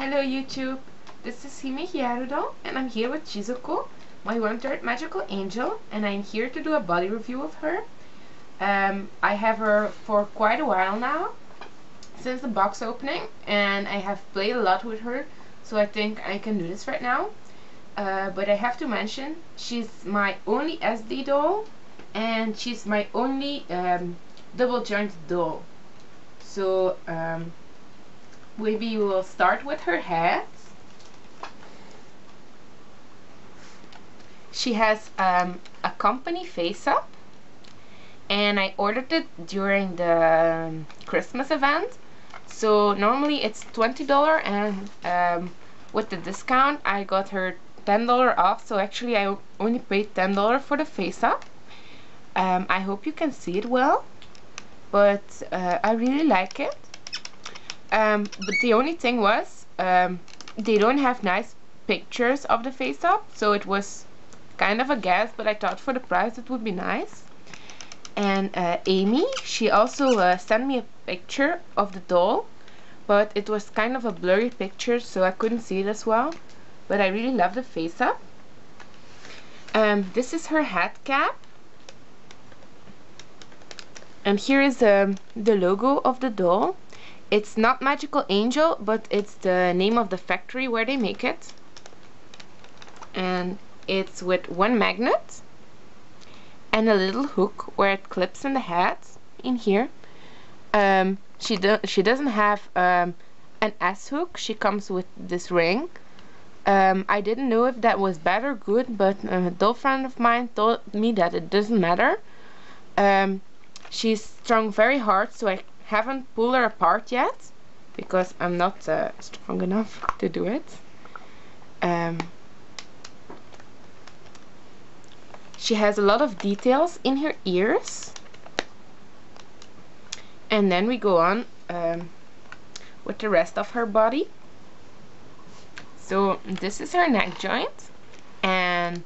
Hello YouTube, this is Hime Hyarudo and I'm here with Shizuko, my 1/3 magical angel, and I'm here to do a body review of her. I have her for quite a while now, since the box opening, and I have played a lot with her, so I think I can do this right now. But I have to mention, she's my only SD doll, and she's my only double jointed doll. So maybe we will start with her head. She has a company face up, and I ordered it during the Christmas event. So normally it's $20, and with the discount I got her $10 off. So actually I only paid $10 for the face up. I hope you can see it well, but I really like it. But the only thing was, they don't have nice pictures of the face up, so it was kind of a guess, but I thought for the price it would be nice. And Amy, she also sent me a picture of the doll, but it was kind of a blurry picture, so I couldn't see it as well, but I really love the face up. This is her head cap, and here is the logo of the doll. It's not Magical Angel, but it's the name of the factory where they make it. And it's with one magnet and a little hook where it clips in the head in here. She doesn't have an S hook. She comes with this ring. I didn't know if that was bad or good, but a doll friend of mine told me that it doesn't matter. She's strung very hard, so I haven't pulled her apart yet because I'm not strong enough to do it. She has a lot of details in her ears, and then we go on with the rest of her body. So this is her neck joint, and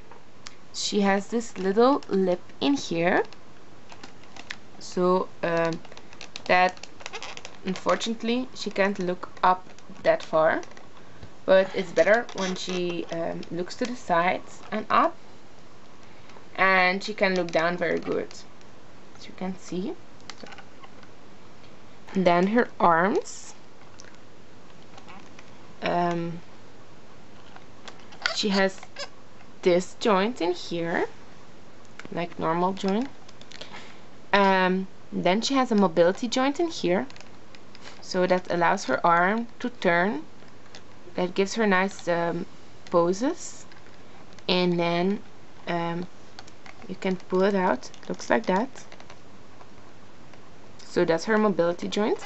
she has this little lip in here, so that unfortunately she can't look up that far, but it's better when she looks to the sides and up, and she can look down very good, as you can see. And then her arms, she has this joint in here, like normal joint. Then she has a mobility joint in here, so that allows her arm to turn. That gives her nice poses, and then you can pull it out. Looks like that. So that's her mobility joint.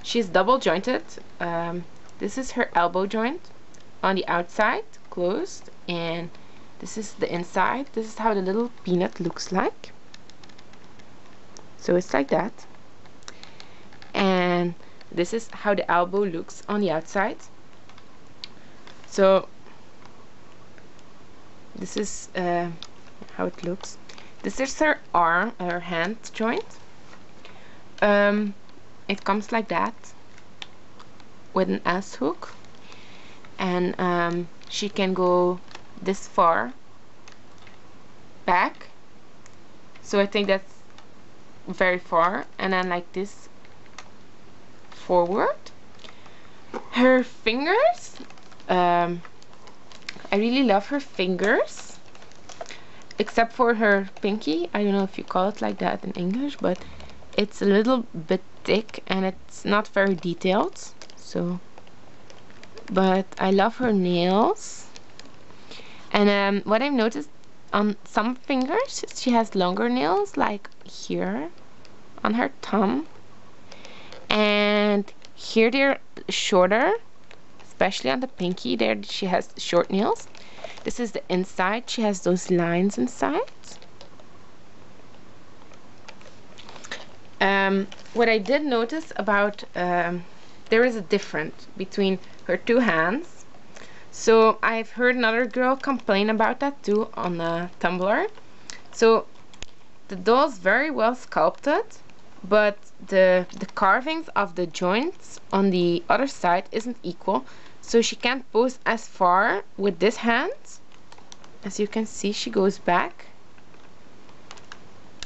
She's double jointed. This is her elbow joint on the outside, closed, and this is the inside. This is how the little peanut looks like. So it's like that, and this is how the elbow looks on the outside. So this is how it looks. This is her arm, her hand joint. It comes like that with an S hook, and she can go this far back, so I think that's very far, and then like this forward. Her fingers, I really love her fingers, except for her pinky. I don't know if you call it like that in English, but it's a little bit thick and it's not very detailed. So, but I love her nails. And what I've noticed, on some fingers she has longer nails, like here on her thumb, and here they're shorter, especially on the pinky. There she has short nails. This is the inside. She has those lines inside. What I did notice about, there is a difference between her two hands. So I've heard another girl complain about that too on Tumblr. So the doll's very well sculpted, but the carvings of the joints on the other side isn't equal. so she can't pose as far with this hand. As you can see, she goes back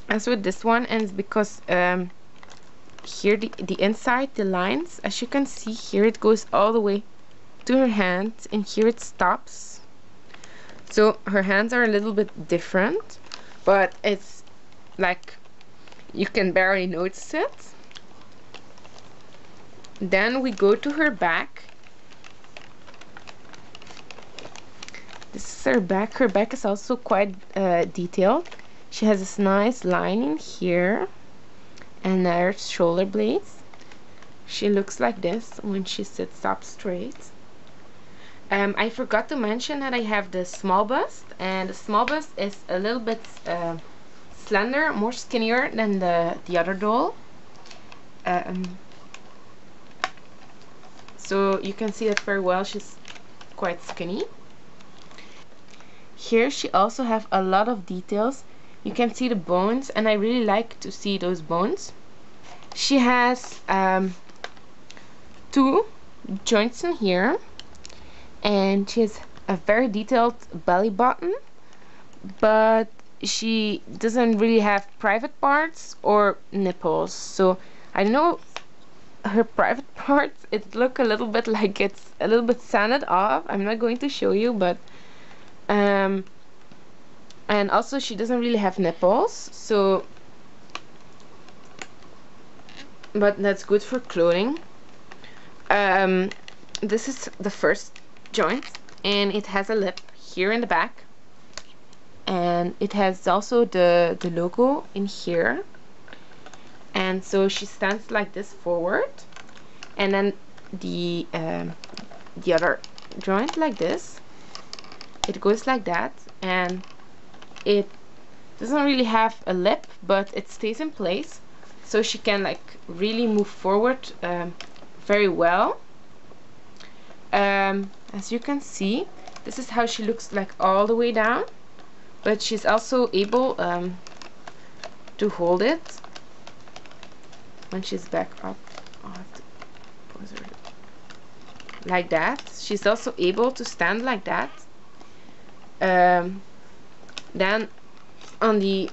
as with this one, and it's because here the inside, the lines, as you can see here, it goes all the way to her hand, and here it stops. So her hands are a little bit different, but it's like you can barely notice it. Then we go to her back. This is her back. Her back is also quite detailed. She has this nice lining here, and there's shoulder blades. She looks like this when she sits up straight. I forgot to mention that I have the small bust, and the small bust is a little bit slender, more skinnier than the other doll. So you can see that very well. She's quite skinny. Here she also have a lot of details. You can see the bones, and I really like to see those bones. She has 2 joints in here, and she has a very detailed belly button, but she doesn't really have private parts or nipples. So I know her private parts, it look a little bit like it's a little bit sanded off. I'm not going to show you, but and also she doesn't really have nipples, so but that's good for clothing. This is the first joint, and it has a lip here in the back, and it has also the logo in here. And so she stands like this forward, and then the other joint like this, it goes like that, and it doesn't really have a lip, but it stays in place, so she can like really move forward very well. As you can see, this is how she looks like all the way down, but she's also able to hold it when she's back up. I'll have to pose her like that. She's also able to stand like that. Then on the,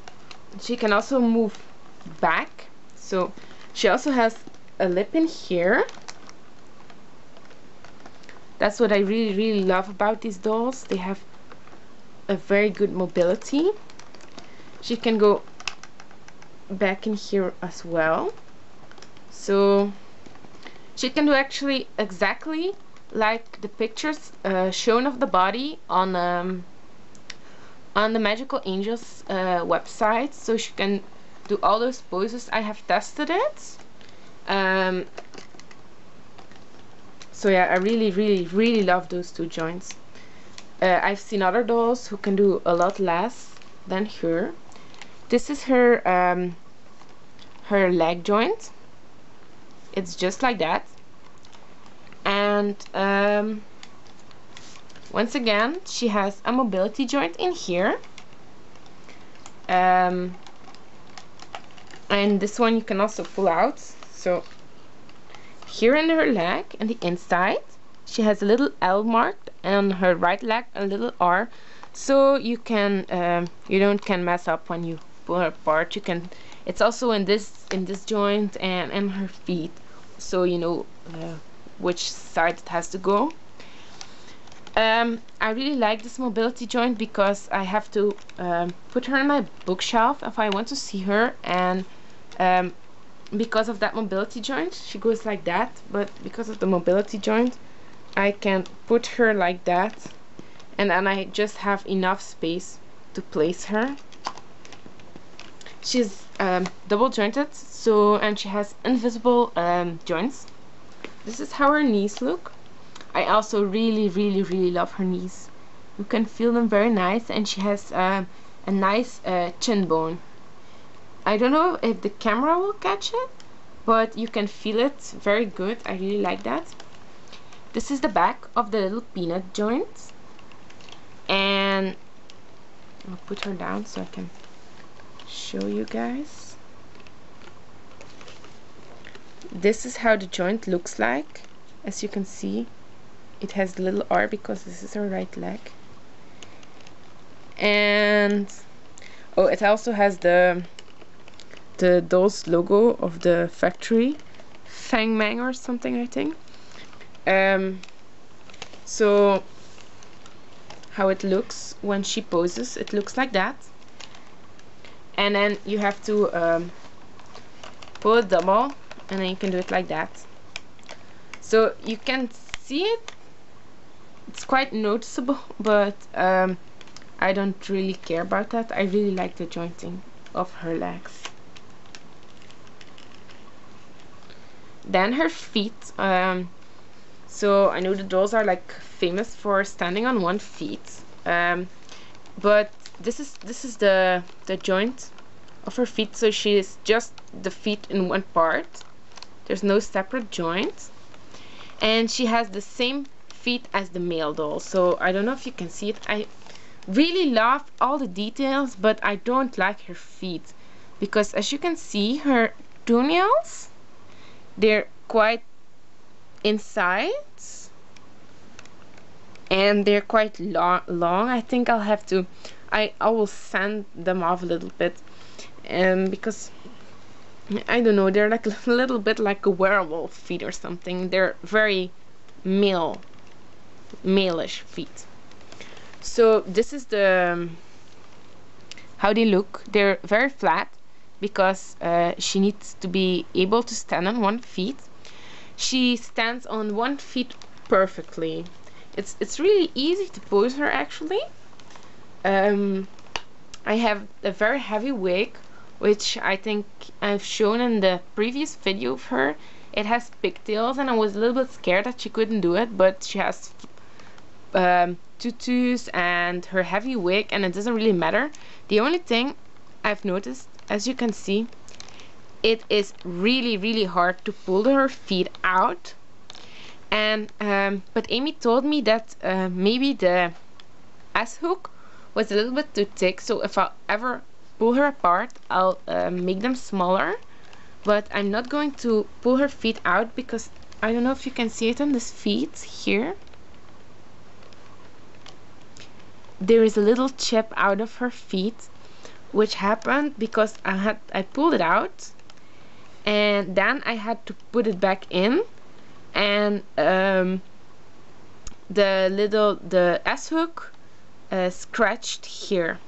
she can also move back, so she also has a lip in here. That's what I really love about these dolls. They have a very good mobility. She can go back in here as well, so she can do actually exactly like the pictures shown of the body on the Magical Angels website. So she can do all those poses. I have tested it. So yeah, I really love those 2 joints. I've seen other dolls who can do a lot less than her. This is her her leg joint. It's just like that. And once again, she has a mobility joint in here. And this one you can also pull out. So here in her leg and the inside, she has a little L mark, and on her right leg a little R, so you can can mess up when you pull her apart. You can. It's also in this joint and her feet, so you know which side it has to go. I really like this mobility joint because I have to put her in my bookshelf if I want to see her, and because of that mobility joint, she goes like that, but because of the mobility joint, I can put her like that, and then I just have enough space to place her. She's double jointed, so, and she has invisible joints. This is how her knees look. I also really love her knees. You can feel them very nice, and she has a nice chin bone. I don't know if the camera will catch it, but you can feel it very good. I really like that. This is the back of the little peanut joint, and I'll put her down so I can show you guys. This is how the joint looks like. As you can see, it has the little R because this is her right leg. And oh, it also has the doll's logo of the factory, Fang Mang or something, I think. So how it looks when she poses, it looks like that. And then you have to pull a double, and then you can do it like that. So you can see it, it's quite noticeable, but I don't really care about that. I really like the jointing of her legs. Then her feet. So I know the dolls are like famous for standing on one feet, but this is the joint of her feet. So she is just the feet in one part. There's no separate joint, and she has the same feet as the male doll. So I don't know if you can see it. I really love all the details, but I don't like her feet because, as you can see, her toenails, they're quite inside and they're quite long. I think I'll have to I will sand them off a little bit, because I don't know, they're like a little bit like a werewolf feet or something. They're very male-ish feet. So this is the how they look. They're very flat because she needs to be able to stand on one feet. She stands on one feet perfectly. It's really easy to pose her actually. I have a very heavy wig, which I think I've shown in the previous video of her. It has pigtails, and I was a little bit scared that she couldn't do it, but she has tutus and her heavy wig, and it doesn't really matter. The only thing I've noticed, as you can see, it is really hard to pull her feet out. And but Amy told me that maybe the S hook was a little bit too thick, so if I ever pull her apart, I'll make them smaller. But I'm not going to pull her feet out because I don't know if you can see it on this feet here. There is a little chip out of her feet, which happened because I pulled it out, and then I had to put it back in, and the S hook scratched here.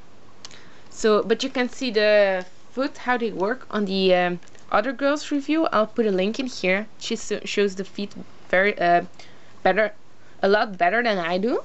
So, but you can see the foot, how they work on the other girl's review. I'll put a link in here. She shows the feet very a lot better than I do.